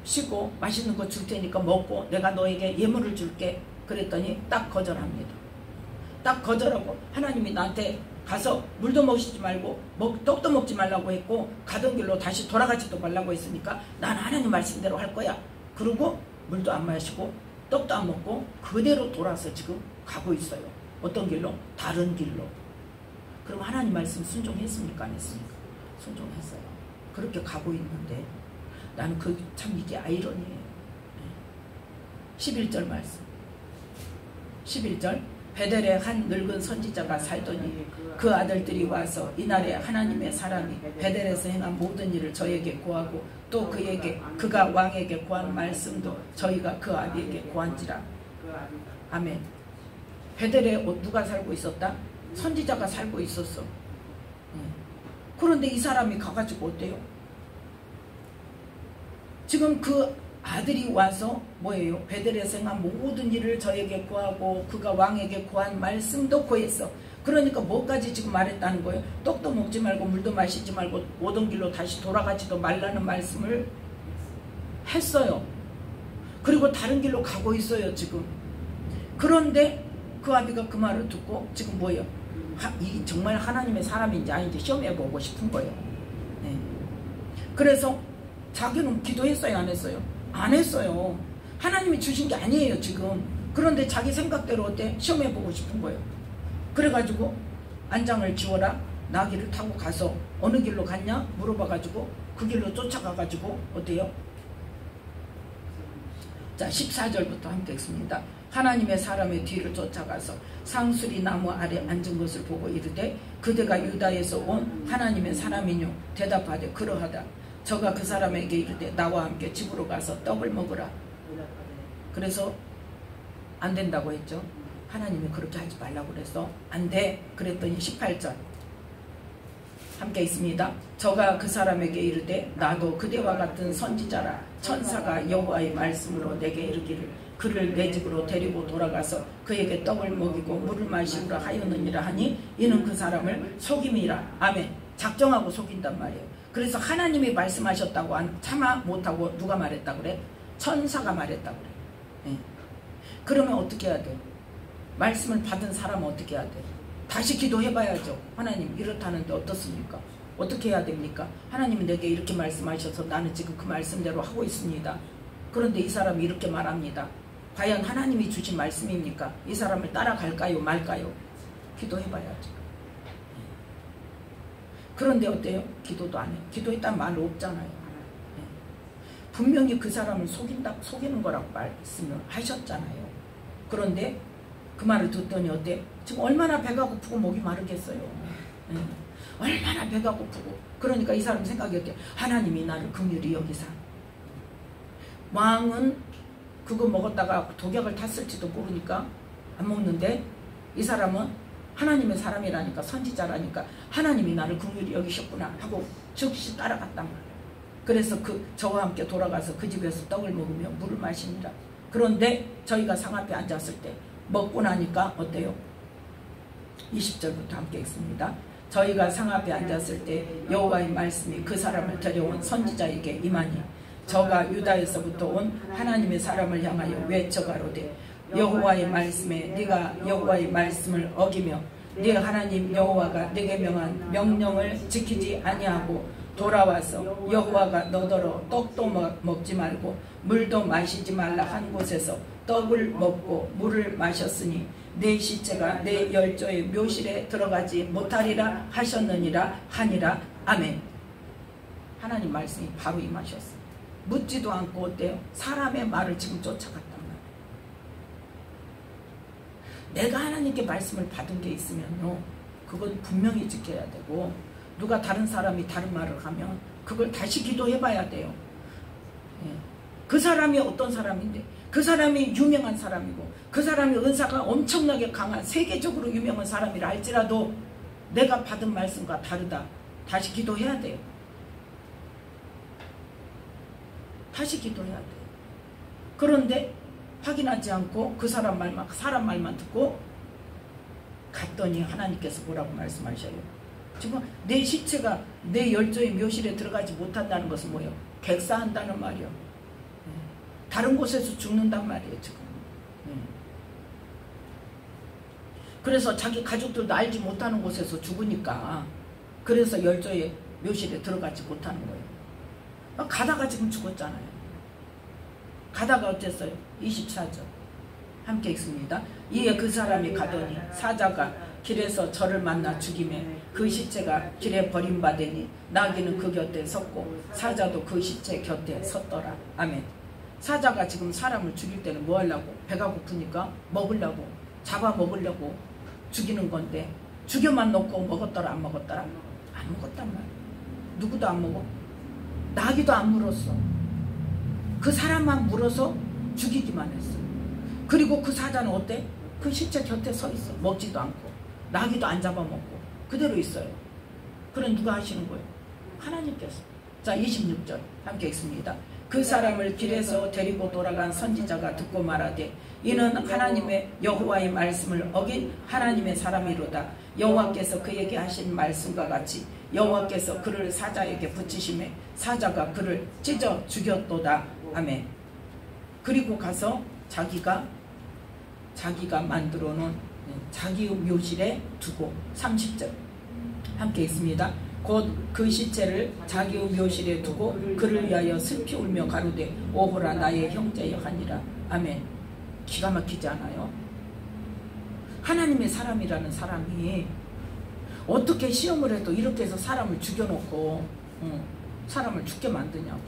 쉬고 맛있는 거 줄 테니까 먹고 내가 너에게 예물을 줄게. 그랬더니 딱 거절합니다. 딱 거절하고 하나님이 나한테 가서 물도 먹이지 말고 떡도 먹지 말라고 했고 가던 길로 다시 돌아가지도 말라고 했으니까 난 하나님 말씀대로 할 거야. 그리고 물도 안 마시고 떡도 안 먹고 그대로 돌아서 지금 가고 있어요. 어떤 길로? 다른 길로. 그럼 하나님 말씀 순종했습니까? 안 했습니까? 순종했어요. 그렇게 가고 있는데 나는 참 이게 아이러니예요. 11절 말씀. 11절 베델에 한 늙은 선지자가 살더니 그 아들들이 와서 이날에 하나님의 사람이 베델에서 행한 모든 일을 저에게 고하고 또 그가 왕에게 고한 말씀도 저희가 그 아비에게 고한지라. 아멘. 베델에 누가 살고 있었다? 선지자가 살고 있었어. 그런데 이 사람이 가가지고 어때요? 지금 그 아들이 와서 뭐예요? 베델에서 행한 모든 일을 저에게 고하고 그가 왕에게 고한 말씀도 고했어. 그러니까 뭐까지 지금 말했다는 거예요? 떡도 먹지 말고 물도 마시지 말고 오던 길로 다시 돌아가지도 말라는 말씀을 했어요. 그리고 다른 길로 가고 있어요 지금. 그런데 그 아비가 그 말을 듣고 지금 뭐예요? 정말 하나님의 사람인지 아닌지 시험해보고 싶은 거예요. 네. 그래서 자기는 기도했어요? 안 했어요? 안 했어요. 하나님이 주신 게 아니에요 지금. 그런데 자기 생각대로 어때? 시험해보고 싶은 거예요. 그래가지고 안장을 지워라 나귀를 타고 가서 어느 길로 갔냐 물어봐가지고 그 길로 쫓아가가지고 어때요? 자 14절부터 함께 읽습니다. 하나님의 사람의 뒤를 쫓아가서 상수리 나무 아래 앉은 것을 보고 이르되 그대가 유다에서 온 하나님의 사람이뇨 대답하되 그러하다. 저가 그 사람에게 이르되 나와 함께 집으로 가서 떡을 먹으라. 그래서 안 된다고 했죠. 하나님이 그렇게 하지 말라고 그래서 안 돼. 그랬더니 18절 함께 있습니다. 저가 그 사람에게 이르되 나도 그대와 같은 선지자라. 천사가 여호와의 말씀으로 내게 이르기를 그를 내 집으로 데리고 돌아가서 그에게 떡을 먹이고 물을 마시우라 하였느니라 하니 이는 그 사람을 속임이라. 아멘. 작정하고 속인단 말이에요. 그래서 하나님이 말씀하셨다고 참아 못하고 누가 말했다고 그래? 천사가 말했다고 그래. 네. 그러면 어떻게 해야 돼? 말씀을 받은 사람은 어떻게 해야 돼? 다시 기도해봐야죠. 하나님 이렇다는데 어떻습니까? 어떻게 해야 됩니까? 하나님이 내게 이렇게 말씀하셔서 나는 지금 그 말씀대로 하고 있습니다. 그런데 이 사람이 이렇게 말합니다. 과연 하나님이 주신 말씀입니까? 이 사람을 따라갈까요? 말까요? 기도해봐야죠. 그런데 어때요? 기도도 안 해. 기도했다는 말 없잖아요. 분명히 그 사람을 속이는 거라고 말씀을 하셨잖아요. 그런데 그 말을 듣더니 어때? 지금 얼마나 배가 고프고 목이 마르겠어요. 얼마나 배가 고프고. 그러니까 이 사람 생각이 어때? 하나님이 나를 긍휼히 여기사. 왕은 그거 먹었다가 독약을 탔을지도 모르니까 안 먹는데 이 사람은 하나님의 사람이라니까 선지자라니까 하나님이 나를 긍휼히 여기셨구나 하고 즉시 따라갔단 말이에요. 그래서 저와 함께 돌아가서 그 집에서 떡을 먹으며 물을 마시니라. 그런데 저희가 상 앞에 앉았을 때 먹고 나니까 어때요? 20절부터 함께 읽습니다. 저희가 상 앞에 앉았을 때 여호와의 말씀이 그 사람을 데려온 선지자에게 임하니 저가 유다에서부터 온 하나님의 사람을 향하여 외쳐가로되 여호와의 말씀에 네가 여호와의 말씀을 어기며 네 하나님 여호와가 네게 명한 명령을 지키지 아니하고 돌아와서 여호와가 너더러 떡도 먹지 말고 물도 마시지 말라 한 곳에서 떡을 먹고 물을 마셨으니 내 시체가 내 열조의 묘실에 들어가지 못하리라 하셨느니라 하니라. 아멘. 하나님 말씀이 바로 임하셨어요. 묻지도 않고 어때요? 사람의 말을 지금 쫓아갔단 말이에요. 내가 하나님께 말씀을 받은 게 있으면요, 그건 분명히 지켜야 되고, 누가 다른 사람이 다른 말을 하면 그걸 다시 기도해 봐야 돼요. 그 사람이 어떤 사람인데, 그 사람이 유명한 사람이고 그 사람이 은사가 엄청나게 강한 세계적으로 유명한 사람이라 할지라도 내가 받은 말씀과 다르다. 다시 기도해야 돼요. 다시 기도해야 돼요. 그런데 확인하지 않고 그 사람 말만 듣고 갔더니 하나님께서 뭐라고 말씀하셔요? 지금 내 시체가 내 열조의 묘실에 들어가지 못한다는 것은 뭐예요? 객사한다는 말이요. 다른 곳에서 죽는단 말이에요. 지금 그래서 자기 가족들도 알지 못하는 곳에서 죽으니까 그래서 열조의 묘실에 들어가지 못하는 거예요. 가다가 지금 죽었잖아요. 가다가 어땠어요? 24절 함께 읽습니다. 이에 그 사람이 가더니 사자가 길에서 저를 만나 죽이매 그 시체가 길에 버림받으니 나귀는 그 곁에 섰고 사자도 그 시체 곁에 섰더라. 아멘. 사자가 지금 사람을 죽일 때는 뭐 하려고? 배가 고프니까 먹으려고, 잡아먹으려고 죽이는 건데 죽여만 놓고 먹었더라 안 먹었더라? 안 먹었단 말이야. 누구도 안 먹어. 나귀도 안 물었어. 그 사람만 물어서 죽이기만 했어. 그리고 그 사자는 어때? 그 시체 곁에 서 있어. 먹지도 않고 나귀도 안 잡아먹고 그대로 있어요. 그럼 누가 하시는 거예요? 하나님께서. 자 26절 함께 읽습니다. 그 사람을 길에서 데리고 돌아간 선지자가 듣고 말하되 이는 하나님의 여호와의 말씀을 어긴 하나님의 사람이로다. 여호와께서 그에게 하신 말씀과 같이 여호와께서 그를 사자에게 붙이심에 사자가 그를 찢어 죽였도다. 아멘. 그리고 가서 자기가 만들어 놓은 자기의 묘실에 두고 30절 함께 있습니다. 곧 그 시체를 자기의 묘실에 두고 그를 위하여 슬피 울며 가로되 오호라 나의 형제여 하니라. 아멘. 기가 막히지 않아요? 하나님의 사람이라는 사람이 어떻게 시험을 해도 이렇게 해서 사람을 죽여놓고 사람을 죽게 만드냐고.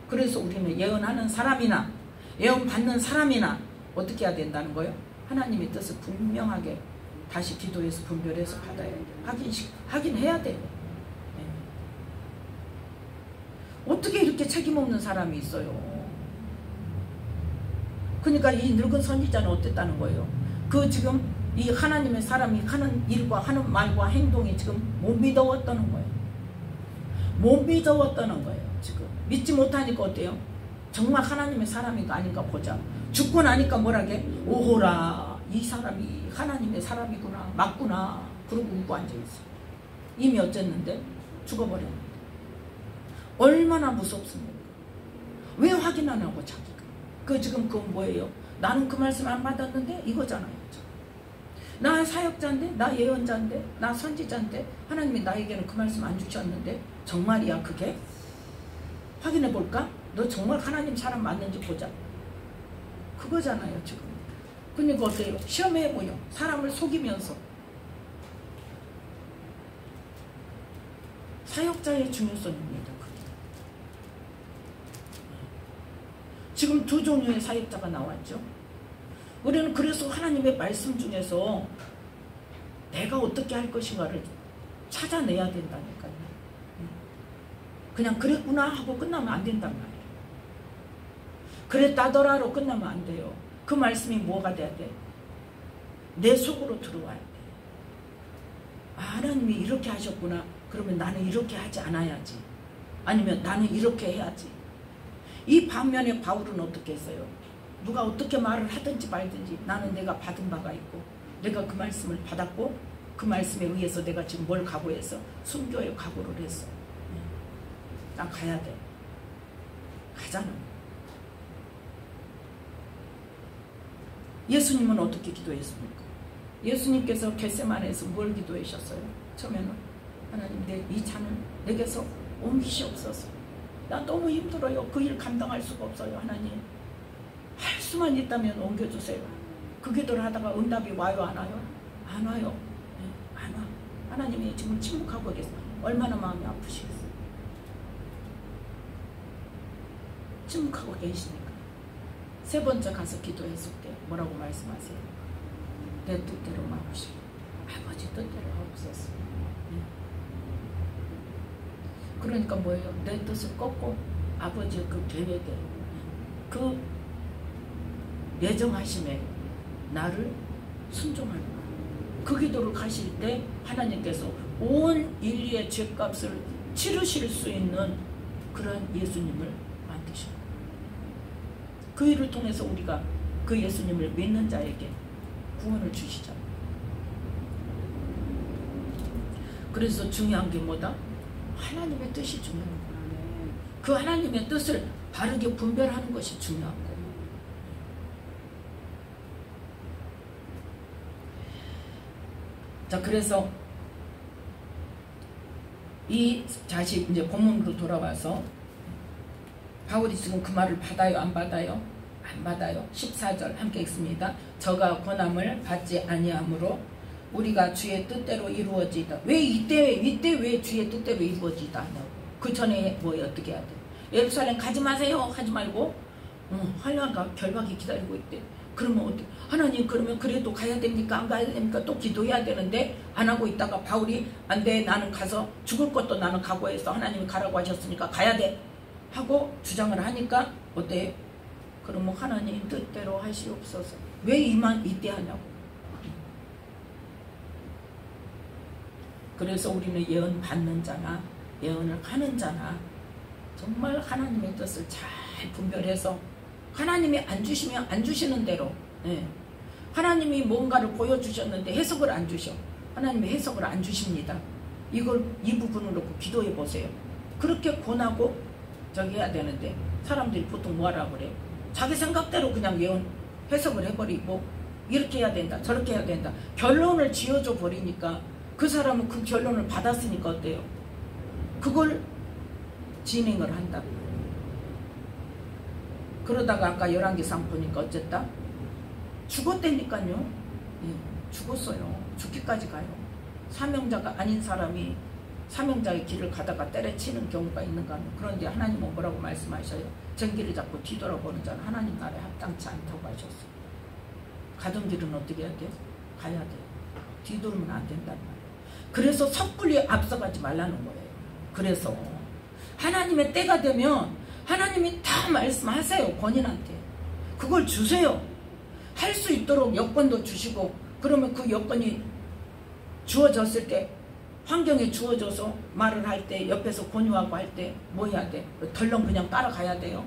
그래서 우리는 예언하는 사람이나 예언 받는 사람이나 어떻게 해야 된다는 거예요? 하나님의 뜻을 분명하게 다시 기도해서 분별해서 받아야 돼요. 확인해야 돼요. 네. 어떻게 이렇게 책임없는 사람이 있어요? 그러니까 이 늙은 선지자는 어땠다는 거예요? 그 지금 이 하나님의 사람이 하는 일과 하는 말과 행동이 지금 못 믿어왔다는 거예요. 못 믿어왔다는 거예요. 지금 믿지 못하니까 어때요? 정말 하나님의 사람인가 아닌가 보자. 죽고 나니까 뭐라게? 오호라 이 사람이 하나님의 사람이구나 맞구나 그러고 웃고 앉아있어. 이미 어쨌는데 죽어버렸는데 얼마나 무섭습니까? 왜 확인 안 하고 자기가 그 지금 그건 뭐예요? 나는 그 말씀 안 받았는데 이거잖아요. 나 사역자인데 나 예언자인데 나 선지자인데 하나님이 나에게는 그 말씀 안 주셨는데 정말이야 그게? 확인해 볼까? 너 정말 하나님 사람 맞는지 보자. 그거잖아요 지금. 그러니까 어때요? 시험해보여. 사람을 속이면서. 사역자의 중요성입니다. 지금 두 종류의 사역자가 나왔죠. 우리는 그래서 하나님의 말씀 중에서 내가 어떻게 할 것인가를 찾아내야 된다니까요. 그냥 그랬구나 하고 끝나면 안 된단 말이에요. 그랬다더라로 끝나면 안 돼요. 그 말씀이 뭐가 돼야 돼? 내 속으로 들어와야 돼. 아, 하나님이 이렇게 하셨구나. 그러면 나는 이렇게 하지 않아야지. 아니면 나는 이렇게 해야지. 이 반면에 바울은 어떻게 했어요? 누가 어떻게 말을 하든지 말든지 나는 내가 받은 바가 있고 내가 그 말씀을 받았고 그 말씀에 의해서 내가 지금 뭘 각오해서 순교의 각오를 했어. 난 가야 돼. 가잖아. 예수님은 어떻게 기도했습니까? 예수님께서 겟세마네에서 뭘 기도하셨어요? 처음에는 하나님 이 잔을 내게서 옮기시옵소서. 나 너무 힘들어요. 그 일 감당할 수가 없어요. 하나님 할 수만 있다면 옮겨주세요. 그 기도를 하다가 응답이 와요 안 와요? 안 와요. 네, 안 와. 하나님이 지금 침묵하고 계세요. 얼마나 마음이 아프시겠어요. 침묵하고 계시니까. 세 번째 가서 기도했을 때 뭐라고 말씀하세요? 내 뜻대로 마옵시고 아버지 뜻대로 하옵소서. 네. 그러니까 뭐예요? 내 뜻을 꺾고 아버지의 그 계획에 그 예정하심에 나를 순종하는 거예요. 그 기도를 가실 때 하나님께서 온 인류의 죄값을 치르실 수 있는 그런 예수님을 만드셔요. 그 일을 통해서 우리가 그 예수님을 믿는 자에게 구원을 주시잖아요. 그래서 중요한 게 뭐다? 하나님의 뜻이 중요한 거예요. 그 하나님의 뜻을 바르게 분별하는 것이 중요한 거예요. 자, 그래서 이 자식 이제 본문으로 돌아와서 바울이 지금 그 말을 받아요, 안 받아요? 안 받아요. 14절 함께 읽습니다. 저가 권함을 받지 아니하므로 우리가 주의 뜻대로 이루어지다. 왜 이때 왜 주의 뜻대로 이루어지다 하냐고. 그 전에 뭐 어떻게 해야 돼? 예루살렘 가지 마세요 하지 말고 환란과 결박이 기다리고 있대. 그러면 어떻게? 하나님 그러면 그래도 가야 됩니까? 안 가야 됩니까? 또 기도해야 되는데 안 하고 있다가 바울이 안 돼, 나는 가서 죽을 것도 나는 각오해서 하나님이 가라고 하셨으니까 가야 돼 하고 주장을 하니까 어때? 그러면 하나님 뜻대로 하시옵소서. 왜 이때 하냐고. 그래서 우리는 예언 받는 자나 예언을 하는 자나 정말 하나님의 뜻을 잘 분별해서 하나님이 안 주시면 안 주시는 대로, 하나님이 뭔가를 보여주셨는데 해석을 안 주셔. 하나님이 해석을 안 주십니다. 이걸 이 부분을 놓고 기도해 보세요. 그렇게 권하고 저기 해야 되는데 사람들이 보통 뭐하라고 그래? 자기 생각대로 그냥 예언 해석을 해버리고 이렇게 해야 된다 저렇게 해야 된다 결론을 지어줘 버리니까 그 사람은 그 결론을 받았으니까 어때요? 그걸 진행을 한다. 그러다가 아까 11개상 보니까 어쨌다? 죽었다니까요. 죽었어요. 죽기까지 가요. 사명자가 아닌 사람이 사명자의 길을 가다가 때려치는 경우가 있는가 하면, 그런데 하나님은 뭐라고 말씀하셔요? 전길을 잡고 뒤돌아보는 자는 하나님 나라에 합당치 않다고 하셨어요. 가던 길은 어떻게 해야 돼요? 가야 돼요. 뒤돌면 안 된단 말이에요. 그래서 섣불리 앞서가지 말라는 거예요. 그래서 하나님의 때가 되면 하나님이 다 말씀하세요. 본인한테 그걸 주세요. 할 수 있도록 여건도 주시고, 그러면 그 여건이 주어졌을 때, 환경에 주어져서 말을 할 때, 옆에서 권유하고 할 때 뭐 해야 돼? 덜렁 그냥 따라가야 돼요?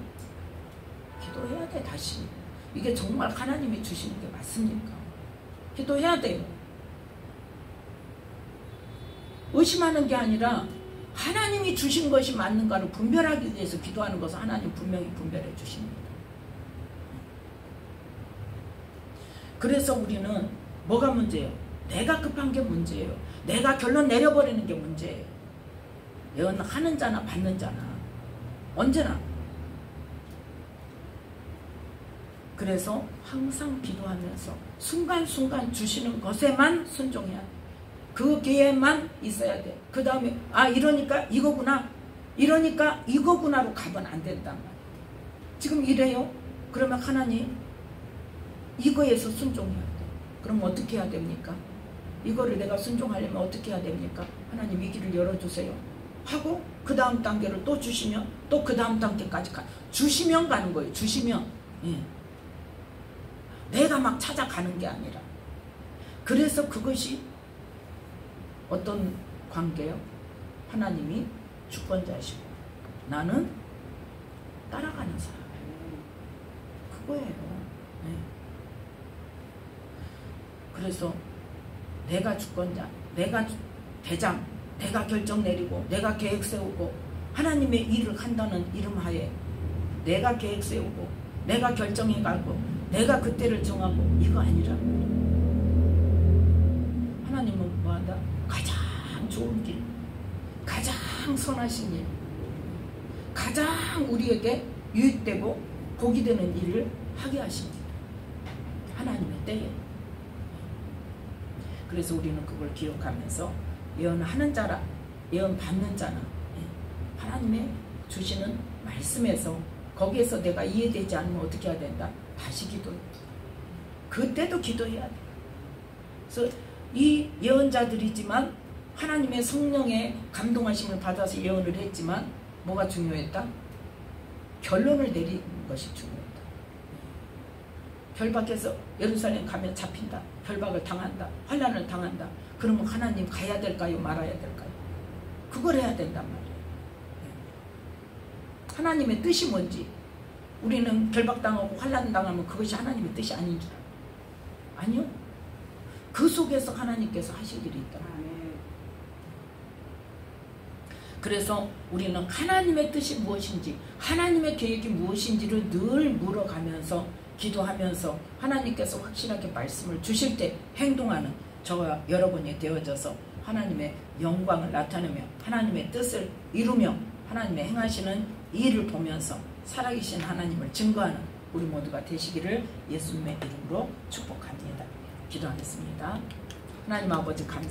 기도해야 돼. 다시 이게 정말 하나님이 주시는 게 맞습니까? 기도해야 돼요. 의심하는 게 아니라 하나님이 주신 것이 맞는가를 분별하기 위해서 기도하는 것을 하나님 분명히 분별해 주십니다. 그래서 우리는 뭐가 문제예요? 내가 급한 게 문제예요. 내가 결론 내려버리는 게 문제예요. 예언하는 자나 받는 자나 언제나. 그래서 항상 기도하면서 순간순간 주시는 것에만 순종해야 돼. 그 기회만 있어야 돼. 그 다음에 이러니까 이거구나, 이러니까 이거구나로 가면 안 된단 말이야. 지금 이래요? 그러면 하나님 이거에서 순종해야 돼. 그럼 어떻게 해야 됩니까? 이거를 내가 순종하려면 어떻게 해야 됩니까? 하나님 이 길을 열어주세요 하고 그 다음 단계를 또 주시면 또 그 다음 단계까지 주시면 가는 거예요. 주시면. 내가 막 찾아가는 게 아니라. 그래서 그것이 어떤 관계요? 하나님이 주권자시고 나는 따라가는 사람. 그거예요. 그래서 내가 주권자, 내가 대장, 내가 결정 내리고 내가 계획 세우고 하나님의 일을 한다는 이름하에 내가 계획 세우고 내가 결정해가고 내가 그때를 정하고 이거 아니라 하나님은 뭐한다? 가장 좋은 길, 가장 선하신 일, 가장 우리에게 유익되고 복이 되는 일을 하게 하십니다. 하나님의 때에. 그래서 우리는 그걸 기억하면서 예언하는 자라, 예언 받는 자나 하나님의 주시는 말씀에서 거기에서 내가 이해되지 않으면 어떻게 해야 된다? 다시 기도해. 그때도 기도해야 돼. 그래서 이 예언자들이지만 하나님의 성령의 감동하심을 받아서 예언을 했지만 뭐가 중요했다? 결론을 내리는 것이 중요했다. 결박해서 예루살렘 가면 잡힌다. 결박을 당한다. 환난을 당한다. 그러면 하나님 가야 될까요? 말아야 될까요? 그걸 해야 된단 말이에요. 하나님의 뜻이 뭔지. 우리는 결박당하고 환난 당하면 그것이 하나님의 뜻이 아닌 줄 알아요. 아니요. 그 속에서 하나님께서 하실 일이 있다. 그래서 우리는 하나님의 뜻이 무엇인지, 하나님의 계획이 무엇인지를 늘 물어가면서 기도하면서 하나님께서 확실하게 말씀을 주실 때 행동하는, 저와 여러분이 되어져서 하나님의 영광을 나타내며 하나님의 뜻을 이루며 하나님의 행하시는 일을 보면서 살아계신 하나님을 증거하는 우리 모두가 되시기를 예수님의 이름으로 축복합니다. 기도하겠습니다. 하나님 아버지 감사합니다.